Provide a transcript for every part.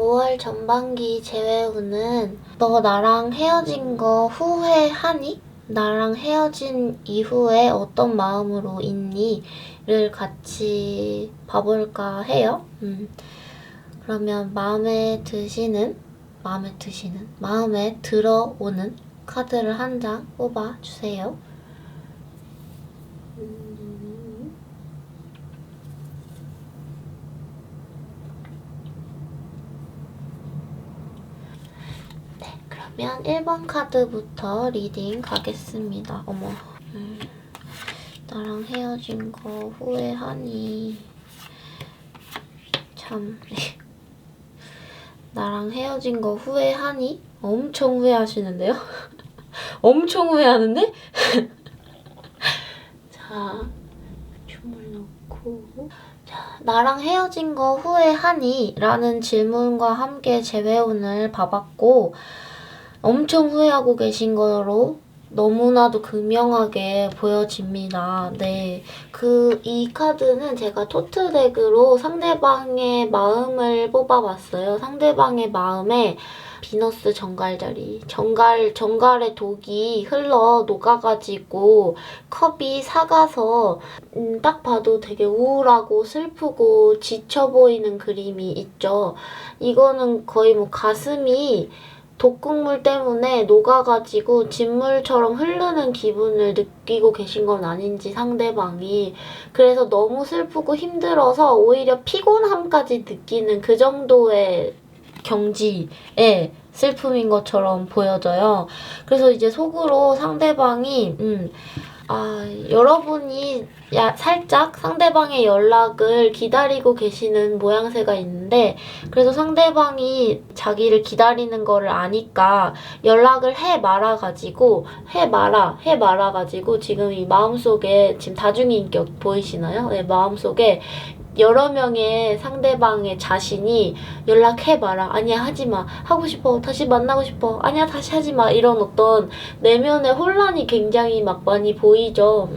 5월 전반기 재회운은 너 나랑 헤어진 거 후회하니? 나랑 헤어진 이후에 어떤 마음으로 있니? 를 같이 봐볼까 해요. 그러면 마음에 들어오는 카드를 한 장 뽑아주세요. 그러면 1번 카드부터 리딩 가겠습니다. 어머. 나랑 헤어진 거 후회하니? 참. 나랑 헤어진 거 후회하니? 엄청 후회하시는데요? 엄청 후회하는데? 자, 춤을 넣고. 자, 나랑 헤어진 거 후회하니? 라는 질문과 함께 재회운을 봐봤고, 엄청 후회하고 계신 거로 너무나도 극명하게 보여집니다. 네. 이 카드는 제가 토트덱으로 상대방의 마음을 뽑아봤어요. 상대방의 마음에 비너스 정갈자리, 정갈의 독이 흘러 녹아가지고 컵이 삭아서 딱 봐도 되게 우울하고 슬프고 지쳐 보이는 그림이 있죠. 이거는 거의 뭐 가슴이 독극물 때문에 녹아가지고 진물처럼 흐르는 기분을 느끼고 계신 건 아닌지 상대방이. 그래서 너무 슬프고 힘들어서 오히려 피곤함까지 느끼는 그 정도의 경지의 슬픔인 것처럼 보여져요. 그래서 이제 속으로 상대방이 여러분이 살짝 상대방의 연락을 기다리고 계시는 모양새가 있는데, 그래서 상대방이 자기를 기다리는 거를 아니까 연락을 해 말아가지고 지금 이 마음속에 지금 다중인격 보이시나요? 네, 마음속에 여러 명의 상대방의 자신이 연락해봐라. 아니야, 하지마. 하고 싶어. 다시 만나고 싶어. 아니야, 다시 하지마. 이런 어떤 내면의 혼란이 굉장히 막 많이 보이죠.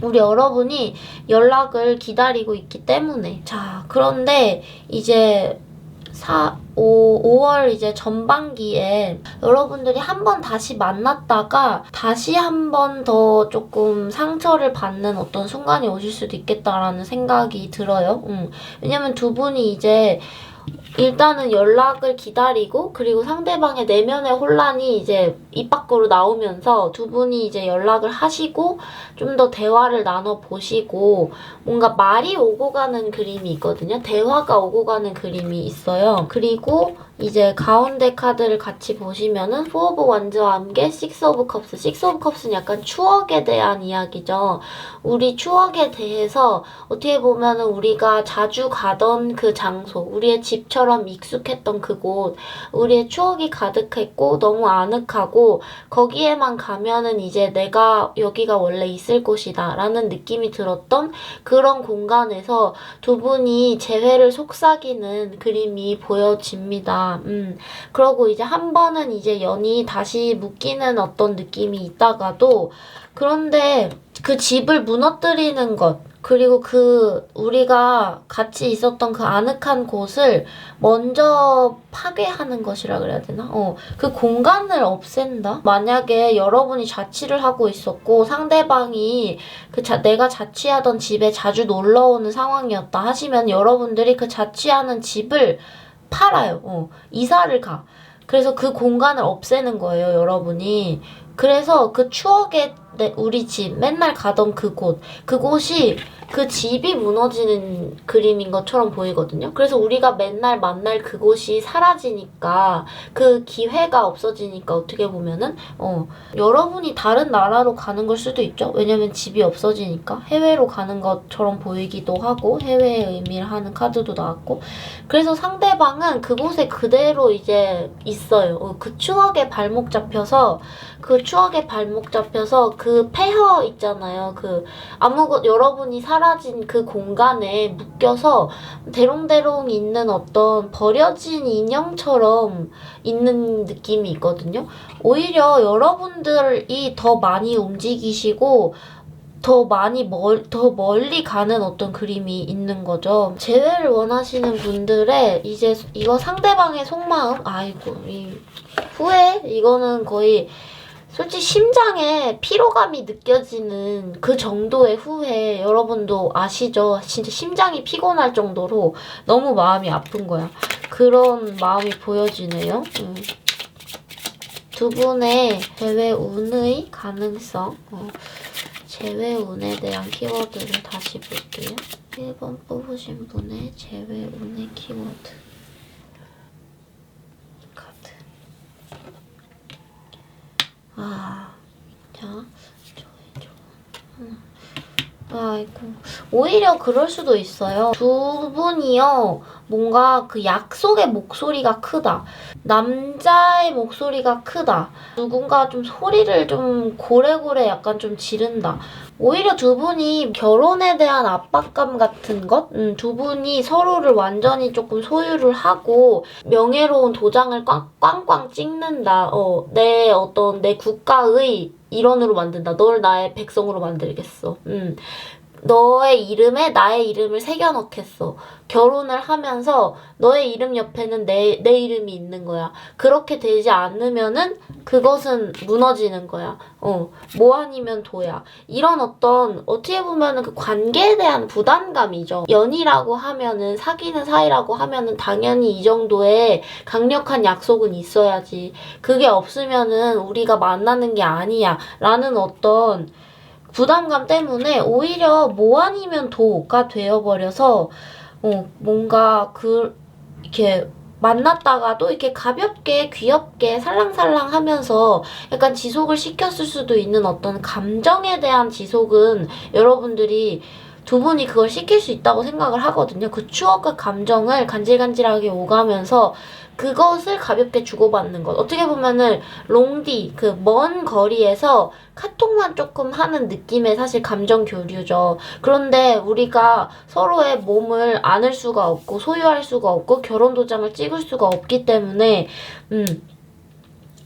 우리 여러분이 연락을 기다리고 있기 때문에. 자, 그런데 이제 5월 이제 전반기에 여러분들이 한 번 다시 만났다가 다시 한 번 더 조금 상처를 받는 어떤 순간이 오실 수도 있겠다라는 생각이 들어요. 왜냐면 두 분이 이제 일단은 연락을 기다리고, 그리고 상대방의 내면의 혼란이 이제 입 밖으로 나오면서 두 분이 이제 연락을 하시고 좀 더 대화를 나눠보시고 뭔가 말이 오고 가는 그림이 있거든요. 대화가 오고 가는 그림이 있어요. 그리고 이제 가운데 카드를 같이 보시면은 4 오브 완즈와 함께 6 오브 컵스. 6 오브 컵스는 약간 추억에 대한 이야기죠. 우리 추억에 대해서 어떻게 보면은 우리가 자주 가던 그 장소, 우리의 집처럼 익숙했던 그곳, 우리의 추억이 가득했고 너무 아늑하고 거기에만 가면은 이제 내가 여기가 원래 있을 곳이다 라는 느낌이 들었던 그런 공간에서 두 분이 재회를 속삭이는 그림이 보여집니다. 그러고 이제 한 번은 이제 연이 다시 묶이는 어떤 느낌이 있다가도, 그런데 그 집을 무너뜨리는 것, 그리고 우리가 같이 있었던 그 아늑한 곳을 먼저 파괴하는 것이라 그래야 되나? 그 공간을 없앤다? 만약에 여러분이 자취를 하고 있었고 상대방이 내가 자취하던 집에 자주 놀러 오는 상황이었다 하시면 여러분들이 그 자취하는 집을 팔아요. 이사를 가. 그래서 그 공간을 없애는 거예요, 여러분이. 그래서 그 추억의 우리 집, 맨날 가던 그곳이 그 집이 무너지는 그림인 것처럼 보이거든요. 그래서 우리가 맨날 만날 그곳이 사라지니까, 그 기회가 없어지니까 어떻게 보면은 여러분이 다른 나라로 가는 걸 수도 있죠. 왜냐면 집이 없어지니까 해외로 가는 것처럼 보이기도 하고, 해외의 의미를 하는 카드도 나왔고. 그래서 상대방은 그곳에 그대로 이제 있어요. 그 추억에 발목 잡혀서 그 폐허 있잖아요. 여러분이 사라진 그 공간에 묶여서 대롱대롱 있는 어떤 버려진 인형처럼 있는 느낌이 있거든요. 오히려 여러분들이 더 많이 움직이시고 더 멀리 가는 어떤 그림이 있는 거죠. 재회를 원하시는 분들의 이제 이거 상대방의 속마음, 아이고, 이 후회? 이거는 거의 솔직히 심장에 피로감이 느껴지는 그 정도의 후회. 여러분도 아시죠? 진짜 심장이 피곤할 정도로 너무 마음이 아픈 거야. 그런 마음이 보여지네요. 두 분의 재회 운의 가능성, 재회 운에 대한 키워드를 다시 볼게요. 1번 뽑으신 분의 재회 운의 키워드. 카드. 자, 아이고. 오히려 그럴 수도 있어요. 두 분이요, 뭔가 그 약속의 목소리가 크다. 남자의 목소리가 크다. 누군가 좀 소리를 좀 고래고래 약간 좀 지른다. 오히려 두 분이 결혼에 대한 압박감 같은 것? 두 분이 서로를 완전히 조금 소유를 하고 명예로운 도장을 꽝꽝 찍는다. 내 국가의 일원으로 만든다. 널 나의 백성으로 만들겠어. 너의 이름에 나의 이름을 새겨넣겠어. 결혼을 하면서 너의 이름 옆에는 내 이름이 있는 거야. 그렇게 되지 않으면은 그것은 무너지는 거야. 뭐 아니면 도야. 이런 어떻게 보면은 그 관계에 대한 부담감이죠. 연이라고 하면은, 사귀는 사이라고 하면은 당연히 이 정도의 강력한 약속은 있어야지. 그게 없으면은 우리가 만나는 게 아니야. 라는 어떤 부담감 때문에 오히려 뭐 아니면 도가 되어버려서 뭔가 이렇게 만났다가도 이렇게 가볍게 귀엽게 살랑살랑 하면서 약간 지속을 시켰을 수도 있는 어떤 감정에 대한 지속은 여러분들이 두 분이 그걸 시킬 수 있다고 생각을 하거든요. 그 추억과 감정을 간질간질하게 오가면서 그것을 가볍게 주고받는 것. 어떻게 보면은 롱디, 그 먼 거리에서 카톡만 조금 하는 느낌의 사실 감정 교류죠. 그런데 우리가 서로의 몸을 안을 수가 없고 소유할 수가 없고 결혼 도장을 찍을 수가 없기 때문에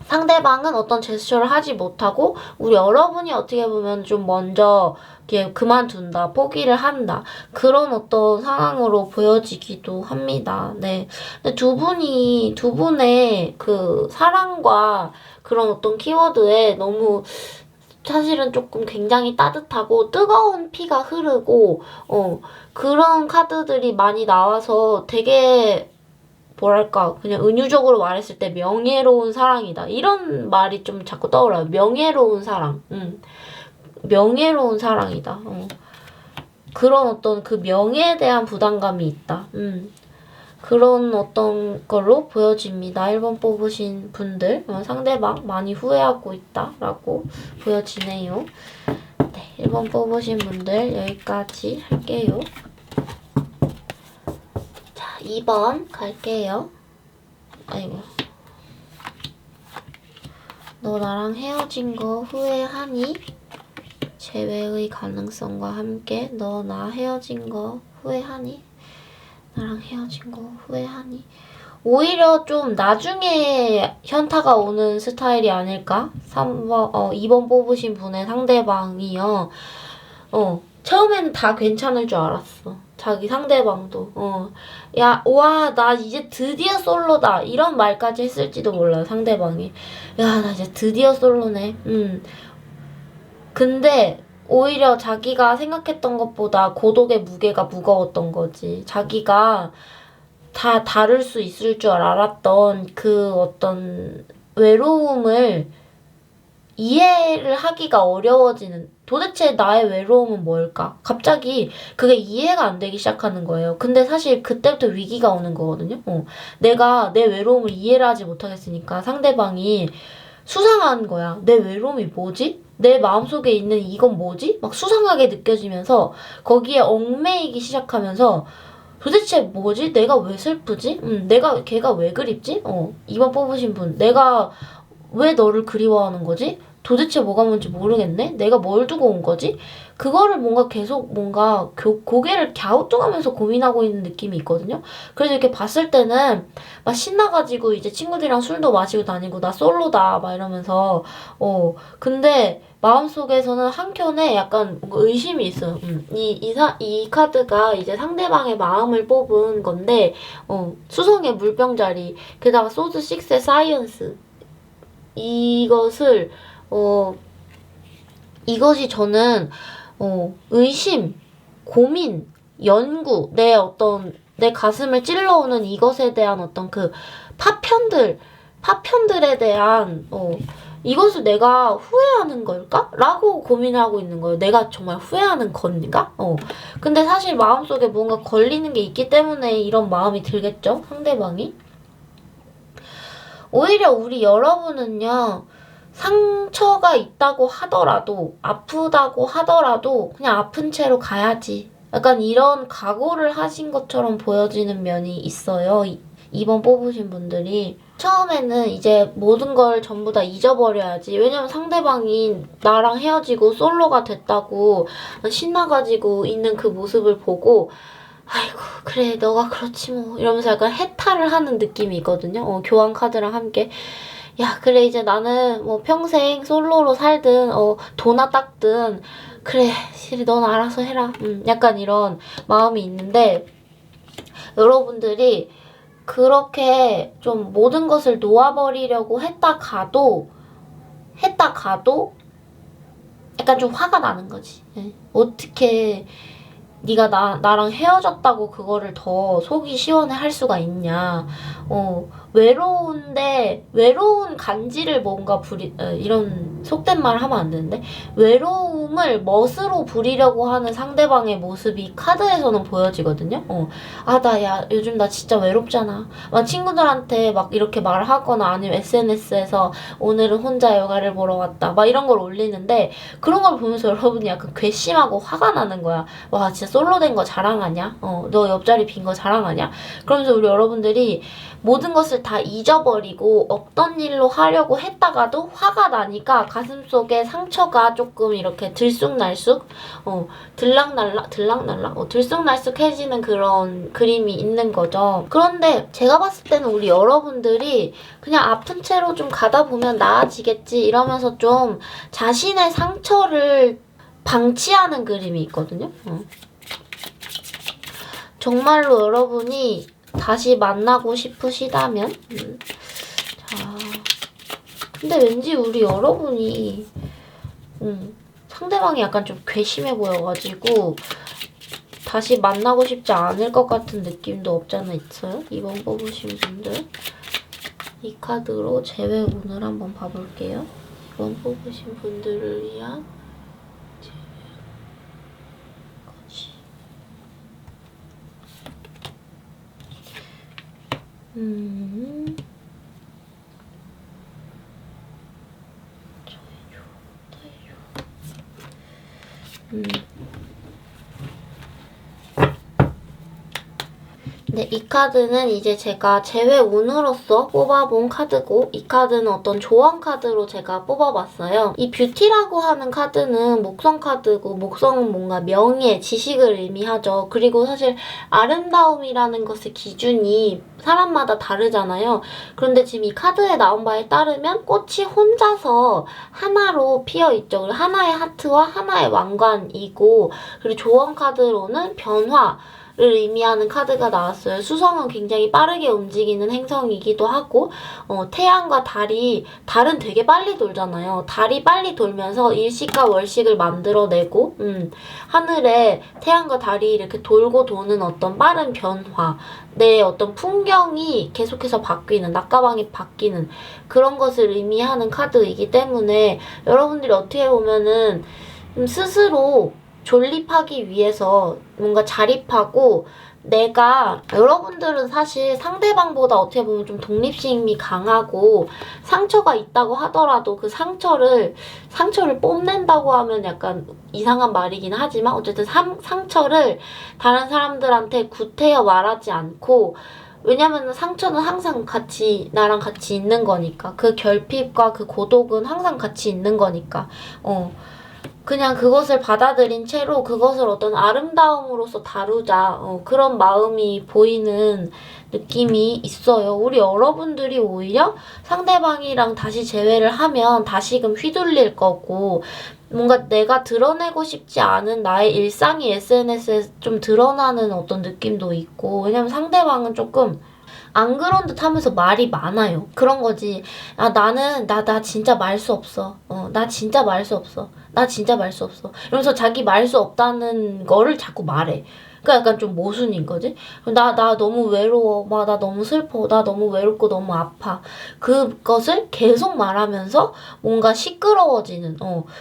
상대방은 어떤 제스처를 하지 못하고 우리 여러분이 어떻게 보면 좀 먼저 이렇게 그만둔다, 포기를 한다. 그런 어떤 상황으로 보여지기도 합니다. 네. 근데 두 분의 그 사랑과 그런 어떤 키워드에 너무 사실은 조금 굉장히 따뜻하고 뜨거운 피가 흐르고 그런 카드들이 많이 나와서 되게 뭐랄까 그냥 은유적으로 말했을 때 명예로운 사랑이다. 이런 말이 좀 자꾸 떠올라요. 명예로운 사랑. 명예로운 사랑이다. 그런 어떤 그 명예에 대한 부담감이 있다. 그런 어떤 걸로 보여집니다. 1번 뽑으신 분들 상대방 많이 후회하고 있다라고 보여지네요. 네, 1번 뽑으신 분들 여기까지 할게요. 자, 2번 갈게요. 아이고. 너 나랑 헤어진 거 후회하니? 재회의 가능성과 함께 너 나 헤어진 거 후회하니? 나랑 헤어진 거 후회하니? 오히려 좀 나중에 현타가 오는 스타일이 아닐까? 2번 뽑으신 분의 상대방이요. 처음에는 다 괜찮을 줄 알았어. 자기 상대방도. 야, 와, 나 이제 드디어 솔로다. 이런 말까지 했을지도 몰라요, 상대방이. 야, 나 이제 드디어 솔로네. 근데 오히려 자기가 생각했던 것보다 고독의 무게가 무거웠던 거지. 자기가 다 다룰 수 있을 줄 알았던 그 어떤 외로움을 이해를 하기가 어려워지는, 도대체 나의 외로움은 뭘까? 갑자기 그게 이해가 안 되기 시작하는 거예요. 근데 사실 그때부터 위기가 오는 거거든요. 내가 내 외로움을 이해를 하지 못하겠으니까 상대방이 수상한 거야. 내 외로움이 뭐지? 내 마음속에 있는 이건 뭐지? 막 수상하게 느껴지면서 거기에 얽매이기 시작하면서 도대체 뭐지? 내가 왜 슬프지? 걔가 왜 그립지? 2번 뽑으신 분. 내가 왜 너를 그리워하는 거지? 도대체 뭐가 뭔지 모르겠네? 내가 뭘 두고 온 거지? 그거를 뭔가 계속 뭔가 고개를 갸우뚱하면서 고민하고 있는 느낌이 있거든요. 그래서 이렇게 봤을 때는 막 신나가지고 이제 친구들이랑 술도 마시고 다니고 나 솔로다 막 이러면서 근데 마음속에서는 한켠에 약간 뭔가 의심이 있어요. 이 카드가 이제 상대방의 마음을 뽑은 건데 수성의 물병자리 게다가 소드 6의 사이언스 이것이 저는 의심, 고민, 연구, 내 가슴을 찔러오는 이것에 대한 어떤 그 파편들에 대한, 이것을 내가 후회하는 걸까? 라고 고민하고 있는 거예요. 내가 정말 후회하는 건가? 근데 사실 마음속에 뭔가 걸리는 게 있기 때문에 이런 마음이 들겠죠? 상대방이. 오히려 우리 여러분은요, 상처가 있다고 하더라도, 아프다고 하더라도, 그냥 아픈 채로 가야지. 약간 이런 각오를 하신 것처럼 보여지는 면이 있어요. 2번 뽑으신 분들이. 처음에는 이제 모든 걸 전부 다 잊어버려야지. 왜냐면 상대방이 나랑 헤어지고 솔로가 됐다고 신나가지고 있는 그 모습을 보고, 아이고 그래 너가 그렇지 뭐 이러면서 약간 해탈을 하는 느낌이 있거든요. 교환 카드랑 함께 야 그래 이제 나는 뭐 평생 솔로로 살든 도나 닦든 그래 시리 넌 알아서 해라 약간 이런 마음이 있는데 여러분들이 그렇게 좀 모든 것을 놓아버리려고 했다 가도 약간 좀 화가 나는 거지. 어떻게 네가 나랑 헤어졌다고 그거를 더 속이 시원해 할 수가 있냐. 외로운 간지를 뭔가 이런 속된 말 하면 안 되는데, 외로움을 멋으로 부리려고 하는 상대방의 모습이 카드에서는 보여지거든요. 요즘 나 진짜 외롭잖아. 막 친구들한테 막 이렇게 말하거나 아니면 SNS에서 오늘은 혼자 영화를 보러 왔다. 막 이런 걸 올리는데, 그런 걸 보면서 여러분이 약간 괘씸하고 화가 나는 거야. 와, 진짜 솔로 된 거 자랑하냐? 너 옆자리 빈 거 자랑하냐? 그러면서 우리 여러분들이 모든 것을 다 잊어버리고 없던 일로 하려고 했다가도 화가 나니까 가슴속에 상처가 조금 이렇게 들쑥날쑥 들쑥날쑥해지는 그런 그림이 있는 거죠. 그런데 제가 봤을 때는 우리 여러분들이 그냥 아픈 채로 좀 가다 보면 나아지겠지 이러면서 좀 자신의 상처를 방치하는 그림이 있거든요. 정말로 여러분이 다시 만나고 싶으시다면 자, 근데 왠지 우리 여러분이 상대방이 약간 좀 괘씸해 보여가지고 다시 만나고 싶지 않을 것 같은 느낌도 없잖아 있어요? 2번 뽑으신 분들 이 카드로 재회운을 한번 봐볼게요. 2번 뽑으신 분들을 위한 네, 이 카드는 이제 제가 재회운으로서 뽑아본 카드고 이 카드는 어떤 조언 카드로 제가 뽑아봤어요. 이 뷰티라고 하는 카드는 목성 카드고 목성은 뭔가 명예, 지식을 의미하죠. 그리고 사실 아름다움이라는 것의 기준이 사람마다 다르잖아요. 그런데 지금 이 카드에 나온 바에 따르면 꽃이 혼자서 하나로 피어있죠. 그리고 하나의 하트와 하나의 왕관이고 그리고 조언 카드로는 변화 를 의미하는 카드가 나왔어요. 수성은 굉장히 빠르게 움직이는 행성이기도 하고 태양과 달은 되게 빨리 돌잖아요. 달이 빨리 돌면서 일식과 월식을 만들어내고 하늘에 태양과 달이 이렇게 돌고 도는 어떤 빠른 변화 내 어떤 풍경이 계속해서 바뀌는 낮과밤이 바뀌는 그런 것을 의미하는 카드이기 때문에 여러분들이 어떻게 보면은 스스로 존립하기 위해서 뭔가 자립하고 여러분들은 사실 상대방보다 어떻게 보면 좀 독립심이 강하고 상처가 있다고 하더라도 그 상처를 뽐낸다고 하면 약간 이상한 말이긴 하지만 어쨌든 상처를 다른 사람들한테 구태여 말하지 않고 왜냐면은 상처는 항상 나랑 같이 있는 거니까. 그 결핍과 그 고독은 항상 같이 있는 거니까. 그냥 그것을 받아들인 채로 그것을 어떤 아름다움으로서 다루자. 그런 마음이 보이는 느낌이 있어요. 우리 여러분들이 오히려 상대방이랑 다시 재회를 하면 다시금 휘둘릴 거고, 뭔가 내가 드러내고 싶지 않은 나의 일상이 SNS에 좀 드러나는 어떤 느낌도 있고, 왜냐면 상대방은 조금 안 그런 듯 하면서 말이 많아요. 그런 거지. 나 진짜 말 수 없어. 나 진짜 말 수 없어. 나 진짜 말 수 없어. 이러면서 자기 말 수 없다는 거를 자꾸 말해. 그러니까 약간 좀 모순인 거지. 나 너무 외로워. 나 너무 슬퍼. 나 너무 외롭고 너무 아파. 그것을 계속 말하면서 뭔가 시끄러워지는,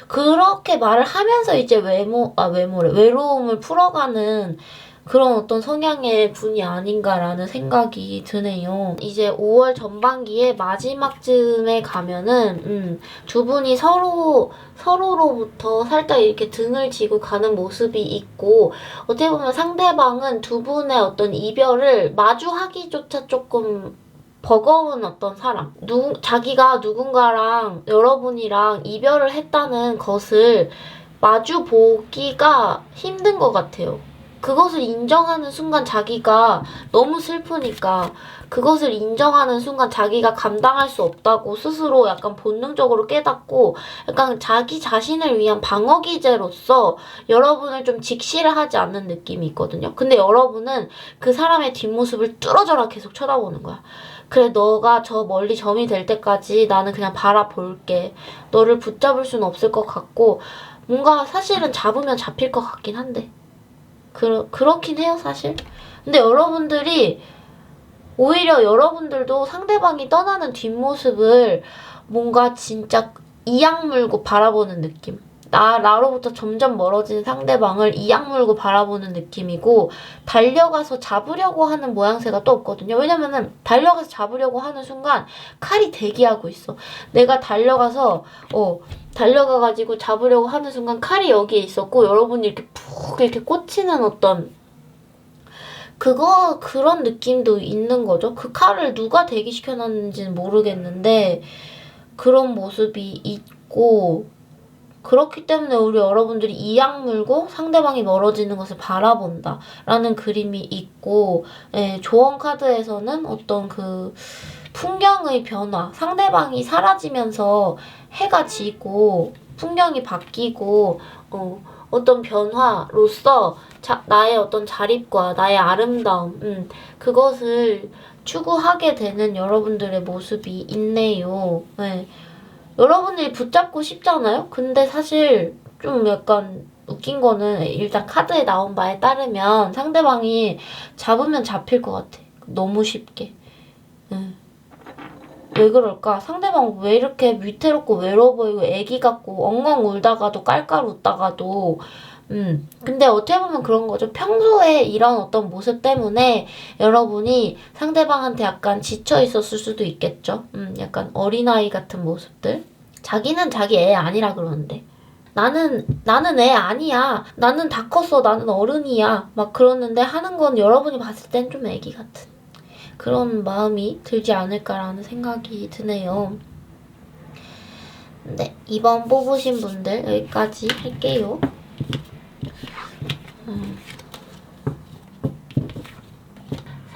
그렇게 말을 하면서 이제 외로움을 풀어가는 그런 어떤 성향의 분이 아닌가라는 생각이 드네요. 이제 5월 전반기에 마지막쯤에 가면은 두 분이 서로로부터 살짝 이렇게 등을 지고 가는 모습이 있고, 어떻게 보면 상대방은 두 분의 어떤 이별을 마주하기조차 조금 버거운 어떤 사람. 자기가 누군가랑 여러분이랑 이별을 했다는 것을 마주 보기가 힘든 것 같아요. 그것을 인정하는 순간 자기가 너무 슬프니까, 그것을 인정하는 순간 자기가 감당할 수 없다고 스스로 약간 본능적으로 깨닫고, 약간 자기 자신을 위한 방어기제로서 여러분을 좀 직시를 하지 않는 느낌이 있거든요. 근데 여러분은 그 사람의 뒷모습을 뚫어져라 계속 쳐다보는 거야. 그래, 너가 저 멀리 점이 될 때까지 나는 그냥 바라볼게. 너를 붙잡을 수는 없을 것 같고, 뭔가 사실은 잡으면 잡힐 것 같긴 한데. 그렇긴 해요, 사실. 근데 오히려 여러분들도 상대방이 떠나는 뒷모습을 뭔가 진짜 이악 물고 바라보는 느낌. 나로부터 점점 멀어지는 상대방을 이악 물고 바라보는 느낌이고, 달려가서 잡으려고 하는 모양새가 또 없거든요. 왜냐면은, 달려가서 잡으려고 하는 순간, 칼이 대기하고 있어. 내가 달려가가지고 잡으려고 하는 순간 칼이 여기에 있었고, 여러분이 이렇게 푹 이렇게 꽂히는 어떤 그런 느낌도 있는 거죠. 그 칼을 누가 대기시켜놨는지는 모르겠는데, 그런 모습이 있고, 그렇기 때문에 우리 여러분들이 이악 물고 상대방이 멀어지는 것을 바라본다 라는 그림이 있고, 조언 카드에서는 어떤 그 풍경의 변화, 상대방이 사라지면서 해가 지고 풍경이 바뀌고, 어떤 변화로서 나의 어떤 자립과 나의 아름다움, 그것을 추구하게 되는 여러분들의 모습이 있네요. 여러분들이 붙잡고 싶잖아요? 근데 사실 좀 약간 웃긴 거는, 일단 카드에 나온 바에 따르면 상대방이 잡으면 잡힐 것 같아. 너무 쉽게. 왜 그럴까? 상대방 왜 이렇게 위태롭고 외로워 보이고 애기 같고 엉엉 울다가도 깔깔 웃다가도, 근데 어떻게 보면 그런 거죠. 평소에 이런 어떤 모습 때문에 여러분이 상대방한테 약간 지쳐 있었을 수도 있겠죠. 약간 어린아이 같은 모습들. 자기는 자기 애 아니라 그러는데, 나는 애 아니야. 나는 다 컸어. 나는 어른이야. 막 그러는데 하는 건 여러분이 봤을 땐 좀 애기 같은 그런 마음이 들지 않을까라는 생각이 드네요. 네, 2번 뽑으신 분들 여기까지 할게요.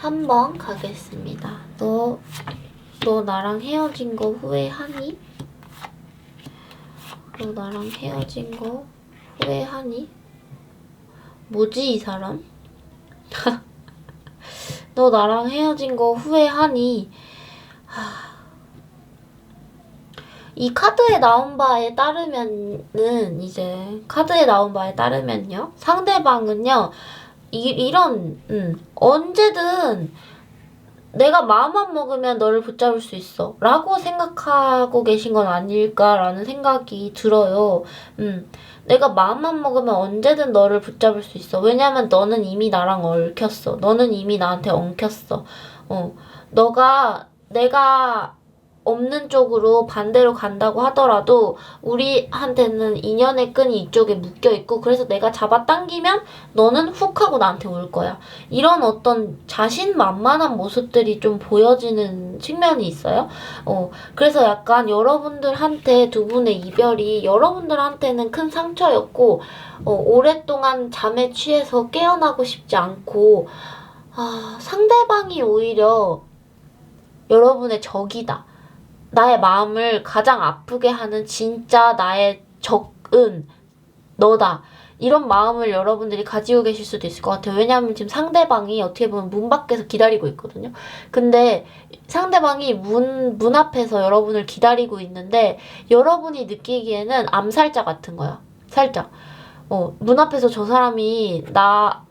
3번 가겠습니다. 너 나랑 헤어진 거 후회하니? 너 나랑 헤어진 거 후회하니? 뭐지, 이 사람? 너 나랑 헤어진 거 후회하니? 이 카드에 나온 바에 따르면요, 상대방은요, 이런, 언제든 내가 마음만 먹으면 너를 붙잡을 수 있어 라고 생각하고 계신 건 아닐까라는 생각이 들어요. 내가 마음만 먹으면 언제든 너를 붙잡을 수 있어. 왜냐면 너는 이미 나랑 얽혔어. 너는 이미 나한테 엉켰어. 내가 없는 쪽으로 반대로 간다고 하더라도 우리한테는 인연의 끈이 이쪽에 묶여있고 그래서 내가 잡아당기면 너는 훅 하고 나한테 올 거야. 이런 어떤 자신만만한 모습들이 좀 보여지는 측면이 있어요. 그래서 약간 여러분들한테 두 분의 이별이 여러분들한테는 큰 상처였고 오랫동안 잠에 취해서 깨어나고 싶지 않고 상대방이 오히려 여러분의 적이다. 나의 마음을 가장 아프게 하는 진짜 나의 적은 너다. 이런 마음을 여러분들이 가지고 계실 수도 있을 것 같아요. 왜냐하면 지금 상대방이 어떻게 보면 문 밖에서 기다리고 있거든요. 근데 상대방이 문 앞에서 여러분을 기다리고 있는데 여러분이 느끼기에는 암살자 같은 거야. 살짝. 문 앞에서 저 사람이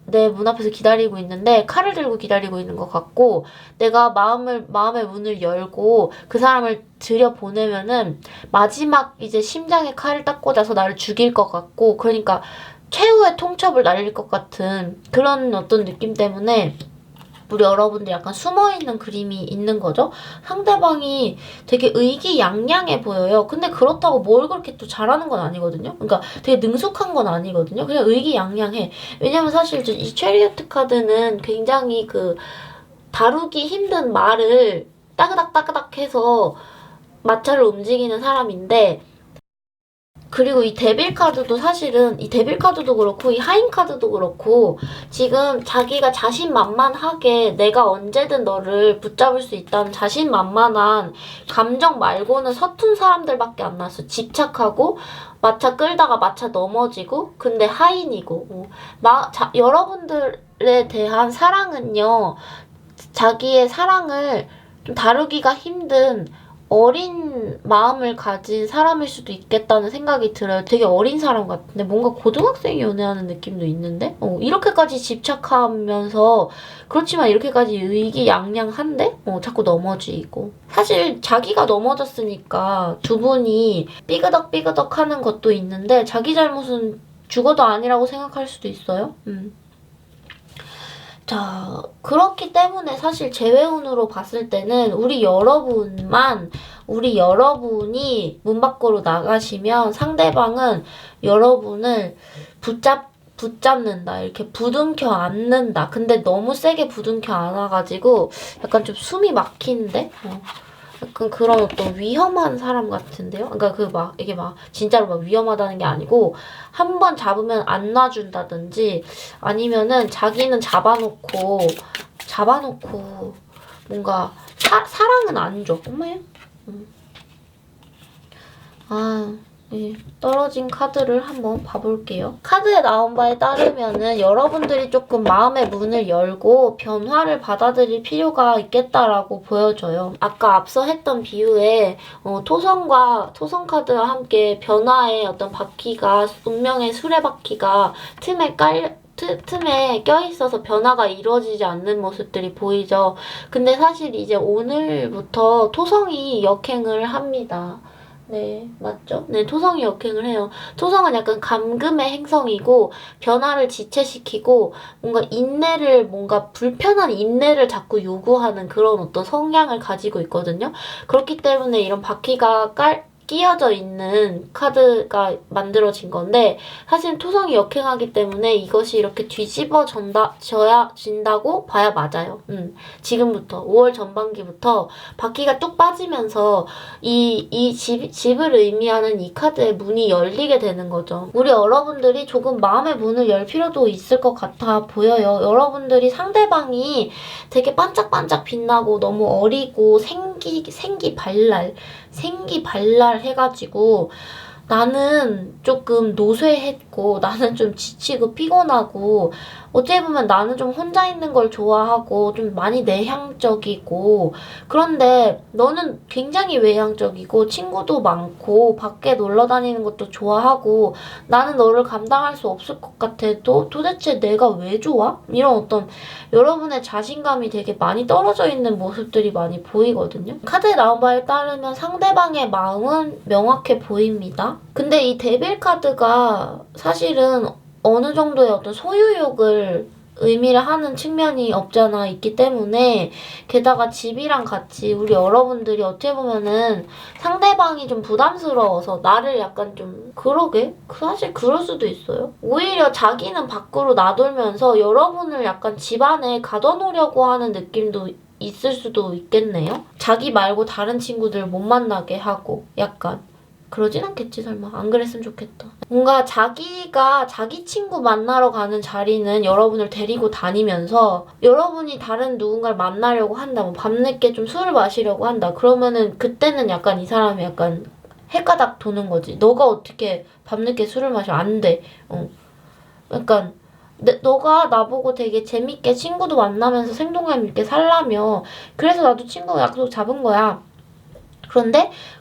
내 문 앞에서 기다리고 있는데 칼을 들고 기다리고 있는 것 같고 내가 마음의 문을 열고 그 사람을 들여보내면은 마지막 이제 심장에 칼을 딱 꽂아서 나를 죽일 것 같고 그러니까 최후의 통첩을 날릴 것 같은 그런 어떤 느낌 때문에 우리 여러분들 약간 숨어있는 그림이 있는 거죠. 상대방이 되게 의기양양해 보여요. 근데 그렇다고 뭘 그렇게 또 잘하는 건 아니거든요. 그러니까 되게 능숙한 건 아니거든요. 그냥 의기양양해. 왜냐면 사실 이 체리오트 카드는 굉장히 다루기 힘든 말을 따그닥따그닥 해서 마차를 움직이는 사람인데 그리고 이 데빌 카드도 사실은 이 데빌 카드도 그렇고 이 하인 카드도 그렇고 지금 자기가 자신만만하게 내가 언제든 너를 붙잡을 수 있다는 자신만만한 감정 말고는 서툰 사람들밖에 안 나왔어. 집착하고 마차 끌다가 마차 넘어지고 근데 하인이고 여러분들에 대한 사랑은요. 자기의 사랑을 좀 다루기가 힘든 어린 마음을 가진 사람일 수도 있겠다는 생각이 들어요. 되게 어린 사람 같은데 뭔가 고등학생이 연애하는 느낌도 있는데 이렇게까지 집착하면서 그렇지만 이렇게까지 의기양양한데 자꾸 넘어지고 사실 자기가 넘어졌으니까 두 분이 삐그덕삐그덕 하는 것도 있는데 자기 잘못은 죽어도 아니라고 생각할 수도 있어요. 자, 그렇기 때문에 사실 재회운으로 봤을 때는 우리 여러분이 문 밖으로 나가시면 상대방은 여러분을 붙잡는다. 이렇게 부둥켜 안는다. 근데 너무 세게 부둥켜 안아가지고 약간 좀 숨이 막히는데? 약간 그런 어떤 위험한 사람 같은데요? 그러니까 이게 진짜로 위험하다는 게 아니고 한 번 잡으면 안 놔준다든지 아니면은 자기는 잡아놓고 뭔가 사랑은 안 줘. 엄마야? 떨어진 카드를 한번 봐볼게요. 카드에 나온 바에 따르면은 여러분들이 조금 마음의 문을 열고 변화를 받아들일 필요가 있겠다라고 보여져요. 아까 앞서 했던 비유에 토성 카드와 함께 변화의 어떤 바퀴가 운명의 수레바퀴가 틈에 껴있어서 변화가 이루어지지 않는 모습들이 보이죠. 근데 사실 이제 오늘부터 토성이 역행을 합니다. 네, 맞죠? 네, 토성이 역행을 해요. 토성은 약간 감금의 행성이고 변화를 지체시키고 뭔가 불편한 인내를 자꾸 요구하는 그런 어떤 성향을 가지고 있거든요. 그렇기 때문에 이런 바퀴가 끼어져 있는 카드가 만들어진 건데 사실 토성이 역행하기 때문에 이것이 이렇게 진다고 봐야 맞아요. 지금부터 5월 전반기부터 바퀴가 뚝 빠지면서 집을 의미하는 이 카드의 문이 열리게 되는 거죠. 우리 여러분들이 조금 마음의 문을 열 필요도 있을 것 같아 보여요. 여러분들이 상대방이 되게 반짝반짝 빛나고 너무 어리고 생기발랄 해가지고 나는 조금 노쇠했고 나는 좀 지치고 피곤하고 어떻게 보면 나는 좀 혼자 있는 걸 좋아하고 좀 많이 내향적이고 그런데 너는 굉장히 외향적이고 친구도 많고 밖에 놀러 다니는 것도 좋아하고 나는 너를 감당할 수 없을 것 같아. 도대체 내가 왜 좋아? 이런 어떤 여러분의 자신감이 되게 많이 떨어져 있는 모습들이 많이 보이거든요. 카드에 나온 바에 따르면 상대방의 마음은 명확해 보입니다. 근데 이 데빌 카드가 사실은 어느 정도의 어떤 소유욕을 의미를 하는 측면이 없잖아 있기 때문에 게다가 집이랑 같이 우리 여러분들이 어떻게 보면은 상대방이 좀 부담스러워서 나를 약간 좀 그러게? 사실 그럴 수도 있어요. 오히려 자기는 밖으로 나돌면서 여러분을 약간 집안에 가둬놓으려고 하는 느낌도 있을 수도 있겠네요. 자기 말고 다른 친구들 못 만나게 하고 약간 그러진 않겠지 설마. 안 그랬으면 좋겠다. 뭔가 자기가 자기 친구 만나러 가는 자리는 여러분을 데리고 다니면서 여러분이 다른 누군가를 만나려고 한다. 뭐 밤늦게 좀 술을 마시려고 한다. 그러면은 그때는 약간 이 사람이 약간 헷가닥 도는 거지. 너가 어떻게 밤늦게 술을 마셔? 안 돼. 약간 너가 나보고 되게 재밌게 친구도 만나면서 생동감 있게 살라며. 그래서 나도 친구 약속 잡은 거야.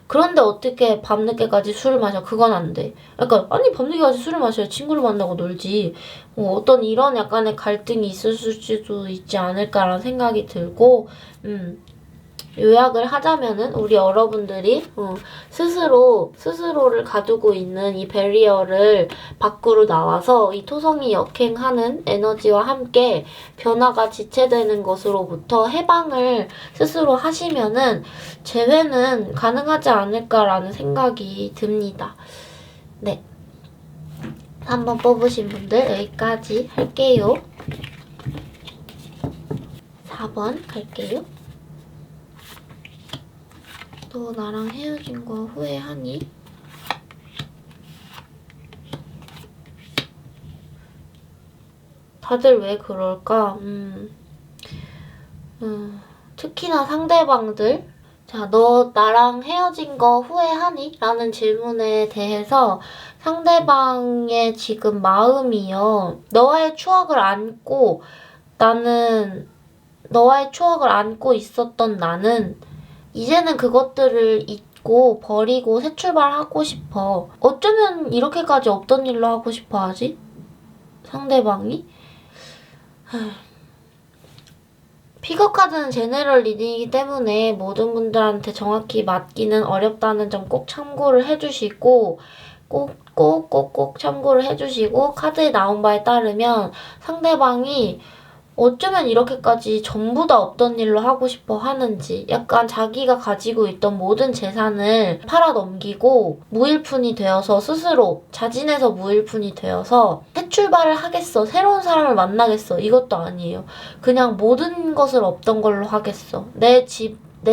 그런데 어떻게 밤늦게까지 술을 마셔? 그건 안 돼. 약간 아니 밤늦게까지 술을 마셔야 친구를 만나고 놀지. 어떤 이런 약간의 갈등이 있을 수도 있지 않을까라는 생각이 들고 요약을 하자면은 우리 여러분들이 스스로를 가두고 있는 이 베리어를 밖으로 나와서 이 토성이 역행하는 에너지와 함께 변화가 지체되는 것으로부터 해방을 스스로 하시면은 재회는 가능하지 않을까라는 생각이 듭니다. 네. 3번 뽑으신 분들 여기까지 할게요. 4번 갈게요. 너 나랑 헤어진 거 후회하니? 다들 왜 그럴까? 특히나 상대방들. 자, 너 나랑 헤어진 거 후회하니? 라는 질문에 대해서 상대방의 지금 마음이요. 너와의 추억을 안고 있었던 나는 이제는 그것들을 잊고 버리고 새 출발하고 싶어. 어쩌면 이렇게까지 없던 일로 하고 싶어 하지? 상대방이? 픽업 카드는 제너럴 리딩이기 때문에 모든 분들한테 정확히 맞기는 어렵다는 점 꼭 참고를 해주시고 꼭 참고를 해주시고 카드에 나온 바에 따르면 상대방이 어쩌면 이렇게까지 전부 다 없던 일로 하고 싶어 하는지 약간 자기가 가지고 있던 모든 재산을 팔아 넘기고 무일푼이 되어서 스스로 자진해서 무일푼이 되어서 새 출발을 하겠어. 새로운 사람을 만나겠어. 이것도 아니에요. 그냥 모든 것을 없던 걸로 하겠어. 내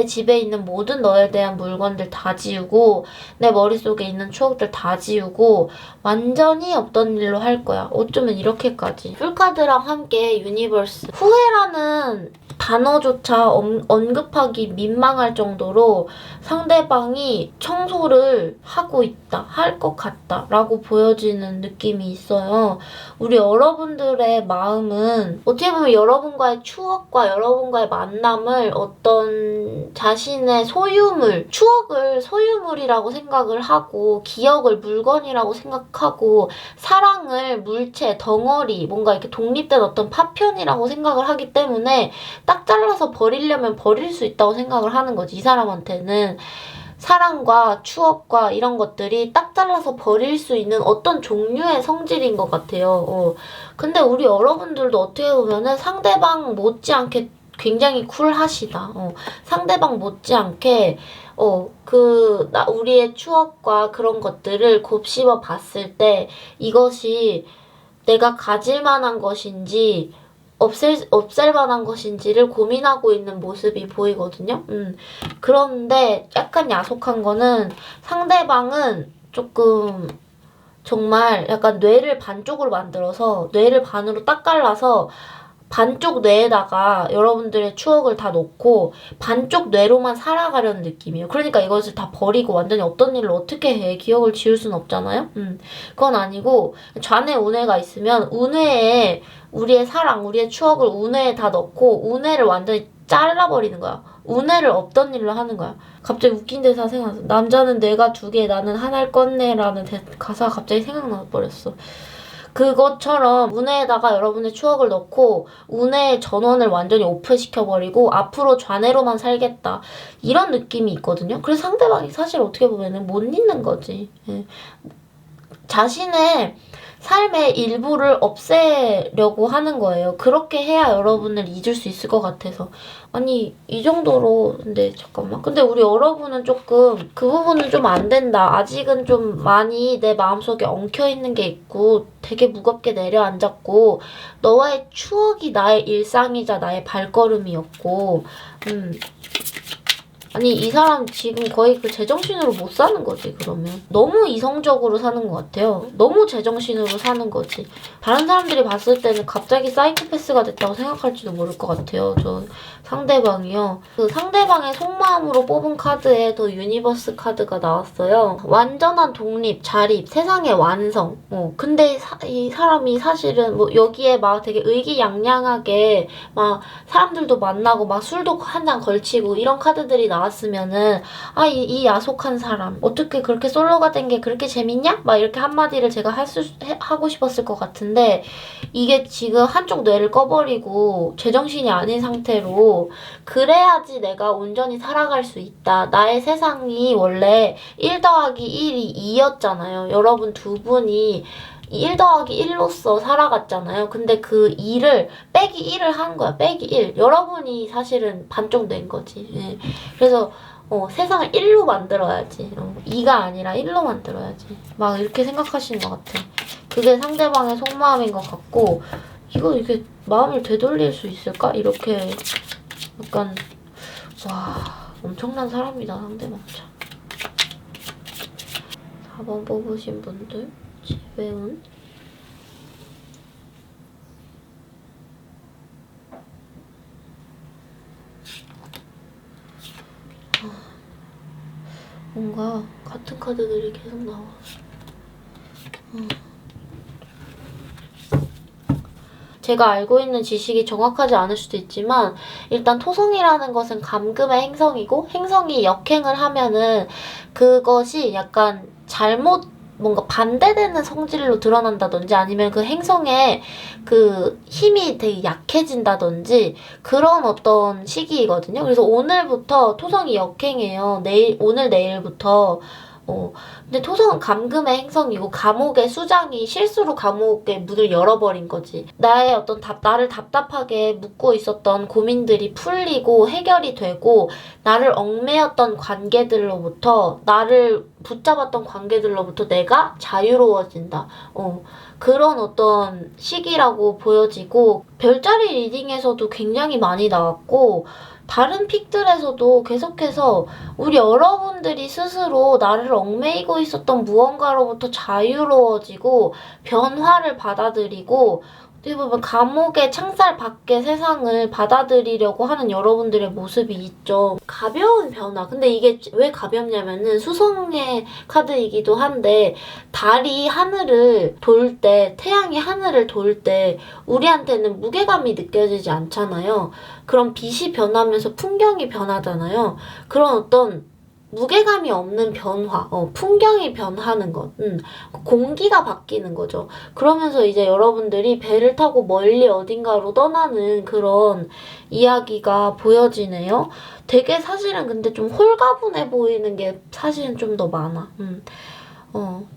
집에 있는 모든 너에 대한 물건들 다 지우고 내 머릿속에 있는 추억들 다 지우고 완전히 없던 일로 할 거야. 어쩌면 이렇게까지. 풀카드랑 함께 유니버스. 후회라는 단어조차 언급하기 민망할 정도로 상대방이 청소를 하고 있다, 할 것 같다 라고 보여지는 느낌이 있어요. 우리 여러분들의 마음은 어떻게 보면 여러분과의 추억과 여러분과의 만남을 어떤 자신의 소유물, 추억을 소유물이라고 생각을 하고 기억을 물건이라고 생각하고 사랑을 물체, 덩어리, 뭔가 이렇게 독립된 어떤 파편이라고 생각을 하기 때문에 딱 잘라서 버리려면 버릴 수 있다고 생각을 하는 거지. 이 사람한테는 사랑과 추억과 이런 것들이 딱 잘라서 버릴 수 있는 어떤 종류의 성질인 것 같아요. 근데 우리 여러분들도 어떻게 보면은 상대방 못지않게 굉장히 쿨하시다. 상대방 못지않게 우리의 추억과 그런 것들을 곱씹어 봤을 때 이것이 내가 가질 만한 것인지 없앨 만한 것인지를 고민하고 있는 모습이 보이거든요. 그런데 약간 야속한 거는 상대방은 조금 정말 약간 뇌를 반쪽으로 만들어서 뇌를 반으로 딱 갈라서 반쪽 뇌에다가 여러분들의 추억을 다 놓고 반쪽 뇌로만 살아가려는 느낌이에요. 그러니까 이것을 다 버리고 완전히 없던 일을 어떻게 해. 기억을 지울 순 없잖아요. 그건 아니고 좌뇌 우뇌가 있으면 우뇌에 우리의 사랑, 우리의 추억을 우뇌에 다 넣고 우뇌를 완전히 잘라버리는 거야. 우뇌를 없던 일로 하는 거야. 갑자기 웃긴 대사 생각났어. 남자는 뇌가 2개, 나는 하나를 껐네라는 가사가 갑자기 생각나버렸어. 그것처럼 우뇌에다가 여러분의 추억을 넣고 우뇌의 전원을 완전히 오프시켜버리고 앞으로 좌뇌로만 살겠다. 이런 느낌이 있거든요. 그래서 상대방이 사실 어떻게 보면은 못 잊는 거지. 예. 자신의 삶의 일부를 없애려고 하는 거예요. 그렇게 해야 여러분을 잊을 수 있을 것 같아서. 아니 이 정도로 근데 잠깐만. 근데 우리 여러분은 조금 그 부분은 좀 안 된다. 아직은 좀 많이 내 마음속에 엉켜있는 게 있고 되게 무겁게 내려앉았고 너와의 추억이 나의 일상이자 나의 발걸음이었고 아니 이 사람 지금 거의 그 제정신으로 못 사는 거지. 그러면 너무 이성적으로 사는 것 같아요. 너무 제정신으로 사는 거지. 다른 사람들이 봤을 때는 갑자기 사이코패스가 됐다고 생각할지도 모를 것 같아요. 저 상대방이요. 그 상대방의 속마음으로 뽑은 카드에 더 유니버스 카드가 나왔어요. 완전한 독립, 자립, 세상의 완성. 근데 이 사람이 사실은 뭐 여기에 막 되게 의기양양하게 막 사람들도 만나고 막 술도 한 잔 걸치고 이런 카드들이 나왔으면은 이 야속한 사람 어떻게 그렇게 솔로가 된 게 그렇게 재밌냐? 막 이렇게 한마디를 제가 하고 싶었을 것 같은데 이게 지금 한쪽 뇌를 꺼버리고 제정신이 아닌 상태로 그래야지 내가 온전히 살아갈 수 있다. 나의 세상이 원래 1 더하기 1이 2였잖아요. 여러분 두 분이 1 더하기 1로서 살아갔잖아요. 근데 그 2를 빼기 1을 한 거야. 빼기 1. 여러분이 사실은 반쪽 낸 거지. 예. 그래서 세상을 1로 만들어야지. 2가 아니라 1로 만들어야지. 막 이렇게 생각하시는 것 같아. 그게 상대방의 속마음인 것 같고 이게 마음을 되돌릴 수 있을까? 이렇게 약간 와 엄청난 사람이다 상대방. 4번 뽑으신 분들 지배운 뭔가 같은 카드들이 계속 나와. 제가 알고 있는 지식이 정확하지 않을 수도 있지만 일단 토성이라는 것은 감금의 행성이고 행성이 역행을 하면은 그것이 약간 잘못 뭔가 반대되는 성질로 드러난다든지 아니면 그 행성의 그 힘이 되게 약해진다든지 그런 어떤 시기이거든요. 그래서 오늘부터 토성이 역행해요. 오늘 내일부터. 근데 토성은 감금의 행성이고 감옥의 수장이 실수로 감옥의 문을 열어버린 거지. 나의 어떤 나를 답답하게 묻고 있었던 고민들이 풀리고 해결이 되고 나를 얽매였던 관계들로부터 나를 붙잡았던 관계들로부터 내가 자유로워진다. 그런 어떤 시기라고 보여지고 별자리 리딩에서도 굉장히 많이 나왔고 다른 픽들에서도 계속해서 우리 여러분들이 스스로 나를 얽매이고 있었던 무언가로부터 자유로워지고 변화를 받아들이고 어떻게 보면 감옥의 창살 밖의 세상을 받아들이려고 하는 여러분들의 모습이 있죠. 가벼운 변화. 근데 이게 왜 가볍냐면은 수성의 카드이기도 한데 달이 하늘을 돌 때, 태양이 하늘을 돌 때 우리한테는 무게감이 느껴지지 않잖아요. 그럼 빛이 변하면서 풍경이 변하잖아요. 그런 어떤 무게감이 없는 변화, 풍경이 변하는 것, 공기가 바뀌는 거죠. 그러면서 이제 여러분들이 배를 타고 멀리 어딘가로 떠나는 그런 이야기가 보여지네요. 되게 사실은 근데 좀 홀가분해 보이는 게 사실은 좀 더 많아.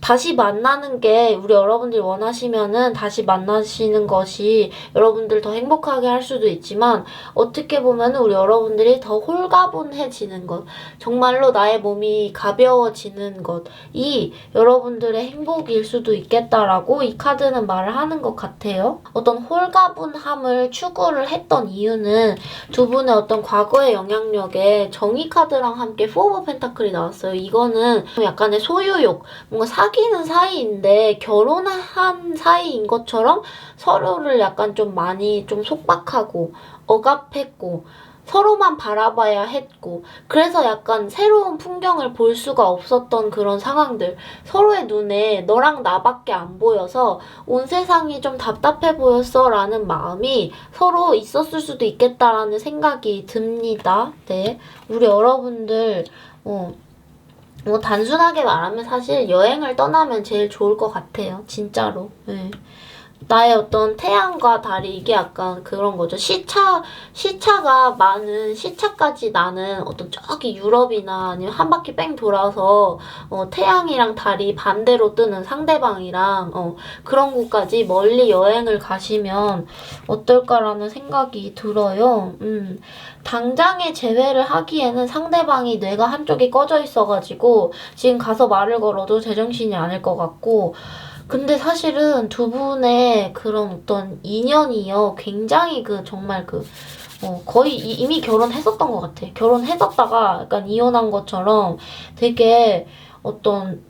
다시 만나는 게 우리 여러분들이 원하시면은 다시 만나시는 것이 여러분들 더 행복하게 할 수도 있지만 어떻게 보면은 우리 여러분들이 더 홀가분해지는 것, 정말로 나의 몸이 가벼워지는 것이 여러분들의 행복일 수도 있겠다라고 이 카드는 말을 하는 것 같아요. 어떤 홀가분함을 추구를 했던 이유는 두 분의 어떤 과거의 영향력에 정의 카드랑 함께 4 오브 펜타클이 나왔어요. 이거는 약간의 소유욕, 뭔가 사귀는 사이인데 결혼한 사이인 것처럼 서로를 약간 좀 많이 좀 속박하고 억압했고 서로만 바라봐야 했고 그래서 약간 새로운 풍경을 볼 수가 없었던 그런 상황들, 서로의 눈에 너랑 나밖에 안 보여서 온 세상이 좀 답답해 보였어 라는 마음이 서로 있었을 수도 있겠다라는 생각이 듭니다. 네, 우리 여러분들 단순하게 말하면 사실 여행을 떠나면 제일 좋을 것 같아요. 진짜로. 네. 나의 어떤 태양과 달이 이게 약간 그런 거죠. 시차가 많은, 시차까지 나는 어떤 저기 유럽이나 아니면 한 바퀴 뺑 돌아서 태양이랑 달이 반대로 뜨는 상대방이랑 그런 곳까지 멀리 여행을 가시면 어떨까라는 생각이 들어요. 당장에 재회를 하기에는 상대방이 뇌가 한쪽이 꺼져 있어가지고 지금 가서 말을 걸어도 제정신이 아닐 것 같고, 근데 사실은 두 분의 그런 어떤 인연이요. 굉장히 정말 거의 이미 결혼했었던 것 같아. 결혼했었다가 약간 이혼한 것처럼 되게 어떤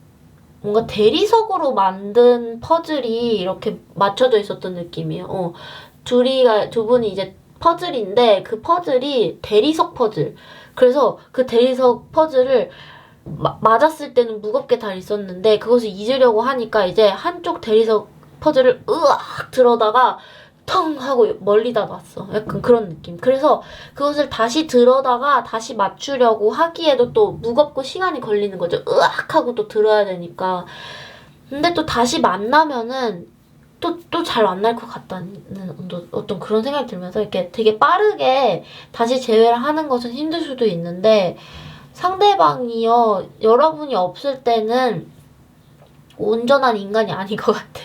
뭔가 대리석으로 만든 퍼즐이 이렇게 맞춰져 있었던 느낌이에요. 두 분이 이제 퍼즐인데 그 퍼즐이 대리석 퍼즐. 그래서 그 대리석 퍼즐을 맞았을 때는 무겁게 다 있었는데 그것을 잊으려고 하니까 이제 한쪽 대리석 퍼즐을 으악 들어다가 텅 하고 멀리다 놨어. 약간 그런 느낌. 그래서 그것을 다시 들어다가 다시 맞추려고 하기에도 또 무겁고 시간이 걸리는 거죠. 으악 하고 또 들어야 되니까. 근데 또 다시 만나면은 또 잘 만날 것 같다는 어떤 그런 생각이 들면서 이렇게 되게 빠르게 다시 재회를 하는 것은 힘들 수도 있는데, 상대방이요, 여러분이 없을 때는 온전한 인간이 아닌 것 같아.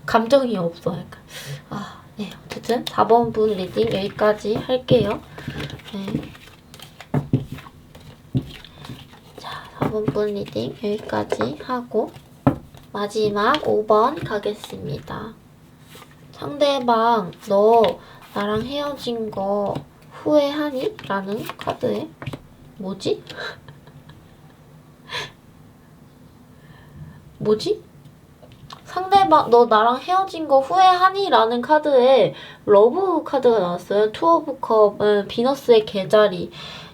감정이 없어, 약간. 네. 어쨌든 4번 분 리딩 여기까지 할게요. 네. 자, 4번 분 리딩 여기까지 하고 마지막 5번 가겠습니다. 상대방, 너 나랑 헤어진 거 후회하니? 라는 카드에 뭐지? 뭐지? 상대방, 너 나랑 헤어진 거 후회하니? 라는 카드에 러브 카드가 나왔어요. 투 오브 컵, 비너스의 개자리.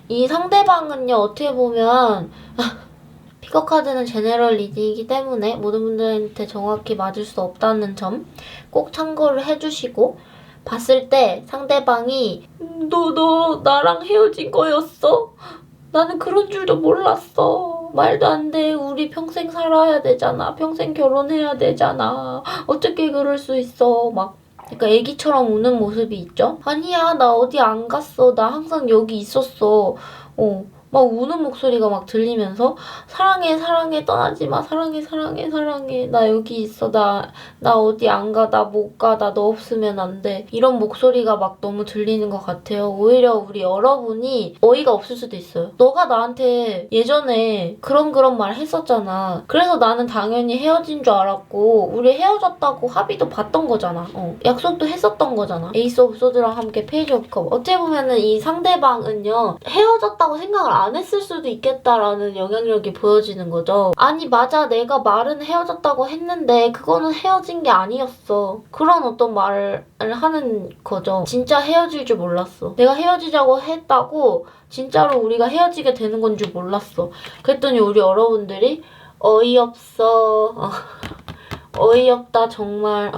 이 상대방은요, 어떻게 보면 피거 카드는 제너럴 리딩이기 때문에 모든 분들한테 정확히 맞을 수 없다는 점 꼭 참고를 해주시고, 봤을 때 상대방이 너 나랑 헤어진 거였어? 나는 그런 줄도 몰랐어. 말도 안 돼. 우리 평생 살아야 되잖아. 평생 결혼해야 되잖아. 어떻게 그럴 수 있어. 막 그러니까 애기처럼 우는 모습이 있죠. 아니야, 나 어디 안 갔어. 나 항상 여기 있었어. 막 우는 목소리가 막 들리면서 사랑해 사랑해 떠나지 마. 사랑해 사랑해 사랑해. 나 여기 있어. 나 어디 안 가. 나 못 가. 나 너 없으면 안 돼. 이런 목소리가 막 너무 들리는 것 같아요. 오히려 우리 여러분이 어이가 없을 수도 있어요. 너가 나한테 예전에 그런 말 했었잖아. 그래서 나는 당연히 헤어진 줄 알았고 우리 헤어졌다고 합의도 봤던 거잖아. 약속도 했었던 거잖아. 에이스 오브 소드랑 함께 페이지 오브 컵. 어찌 보면은 이 상대방은요, 헤어졌다고 생각을 안 했을 수도 있겠다라는 영향력이 보여지는 거죠. 아니 맞아, 내가 말은 헤어졌다고 했는데 그거는 헤어진 게 아니었어. 그런 어떤 말을 하는 거죠. 진짜 헤어질 줄 몰랐어. 내가 헤어지자고 했다고 진짜로 우리가 헤어지게 되는 건 줄 몰랐어. 그랬더니 우리 여러분들이 어이없어. 어이없다 정말.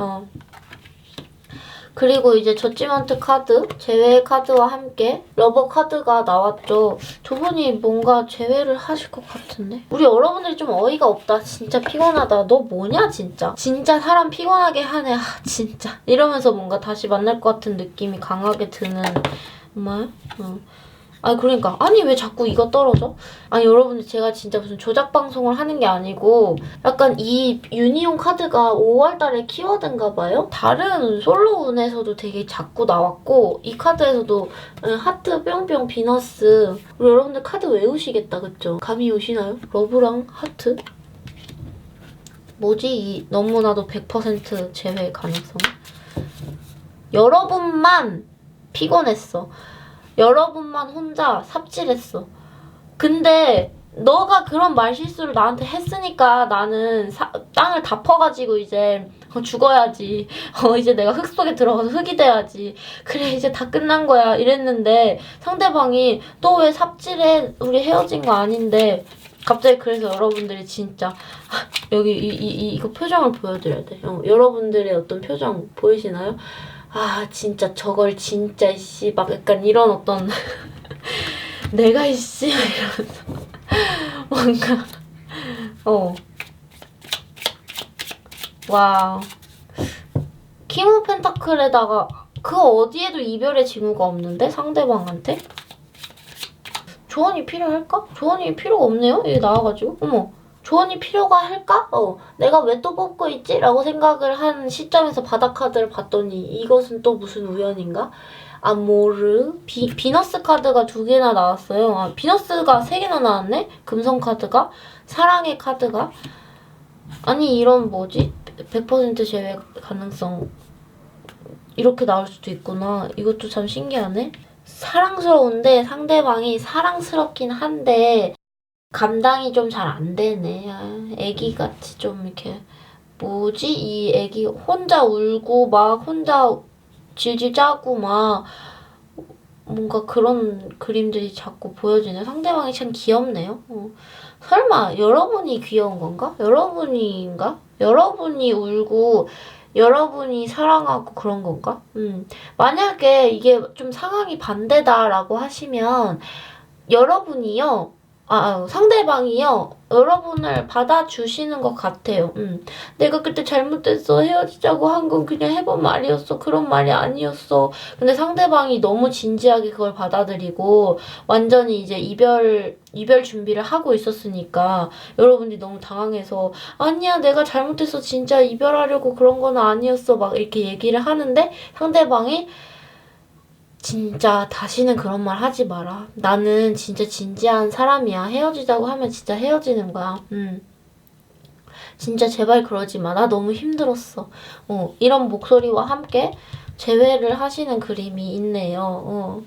그리고 이제 저지먼트 카드, 재회 카드와 함께 러버 카드가 나왔죠. 두 분이 뭔가 재회를 하실 것 같은데? 우리 여러분들이 좀 어이가 없다. 진짜 피곤하다. 너 뭐냐 진짜. 진짜 사람 피곤하게 하네. 진짜. 이러면서 뭔가 다시 만날 것 같은 느낌이 강하게 드는. 정말? 그러니까 아니 왜 자꾸 이거 떨어져? 아니 여러분들, 제가 진짜 무슨 조작 방송을 하는 게 아니고 약간 이 유니온 카드가 5월달에 키워드인가 봐요? 다른 솔로운에서도 되게 자꾸 나왔고 이 카드에서도 하트 뿅뿅 비너스. 우리 여러분들 카드 외우시겠다, 그쵸? 감이 오시나요? 러브랑 하트? 뭐지 이 너무나도 100% 제외 가능성? 여러분만 피곤했어. 여러분만 혼자 삽질했어. 근데 너가 그런 말실수를 나한테 했으니까 나는 땅을 다 퍼가지고 이제 죽어야지. 이제 내가 흙 속에 들어가서 흙이 돼야지. 그래 이제 다 끝난 거야 이랬는데 상대방이 또 왜 삽질해? 우리 헤어진 거 아닌데. 갑자기 그래서 여러분들이 진짜 여기 이거 표정을 보여드려야 돼. 여러분들의 어떤 표정 보이시나요? 진짜 저걸 진짜 이씨 막 약간 이런 어떤 내가 이씨 이러면서 뭔가 와우. 킹 오브 펜타클에다가 그 어디에도 이별의 징후가 없는데? 상대방한테? 조언이 필요할까? 조언이 필요가 없네요? 이게 나와가지고. 어머. 조언이 필요가 할까? 내가 왜 또 뽑고 있지? 라고 생각을 한 시점에서 바닥 카드를 봤더니 이것은 또 무슨 우연인가? 아모르 비너스 카드가 2개나 나왔어요. 아, 비너스가 3개나 나왔네? 금성 카드가? 사랑의 카드가? 아니 이런 뭐지? 100% 제외 가능성 이렇게 나올 수도 있구나. 이것도 참 신기하네. 사랑스러운데 상대방이 사랑스럽긴 한데 감당이 좀 잘 안 되네. 애기같이 좀 이렇게 뭐지? 이 애기 혼자 울고 막 혼자 질질 짜고 막 뭔가 그런 그림들이 자꾸 보여지네. 상대방이 참 귀엽네요. 설마 여러분이 귀여운 건가? 여러분인가? 여러분이 울고 여러분이 사랑하고 그런 건가? 만약에 이게 좀 상황이 반대다라고 하시면 여러분이요. 상대방이요. 여러분을 받아주시는 것 같아요. 내가 그때 잘못했어. 헤어지자고 한 건 그냥 해본 말이었어. 그런 말이 아니었어. 근데 상대방이 너무 진지하게 그걸 받아들이고 완전히 이제 이별 준비를 하고 있었으니까 여러분들이 너무 당황해서 아니야 내가 잘못했어. 진짜 이별하려고 그런 건 아니었어. 막 이렇게 얘기를 하는데 상대방이 진짜 다시는 그런 말 하지 마라. 나는 진짜 진지한 사람이야. 헤어지자고 하면 진짜 헤어지는 거야. 진짜 제발 그러지 마. 나 너무 힘들었어. 이런 목소리와 함께 재회를 하시는 그림이 있네요.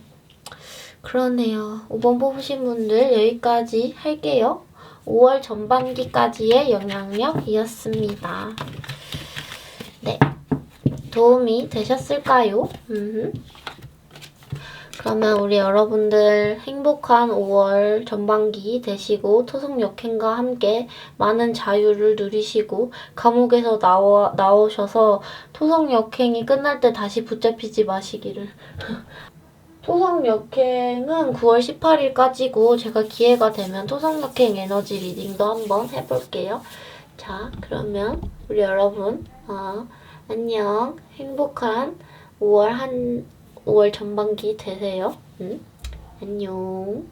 그러네요. 5번 뽑으신 분들 여기까지 할게요. 5월 전반기까지의 영향력이었습니다. 네. 도움이 되셨을까요? 그러면 우리 여러분들 행복한 5월 전반기 되시고 토속 역행과 함께 많은 자유를 누리시고 감옥에서 나오셔서 토속 역행이 끝날 때 다시 붙잡히지 마시기를. 토속 역행은 9월 18일까지고 제가 기회가 되면 토속 역행 에너지 리딩도 한번 해볼게요. 자, 그러면 우리 여러분 안녕. 행복한 5월 전반기 되세요. 안녕.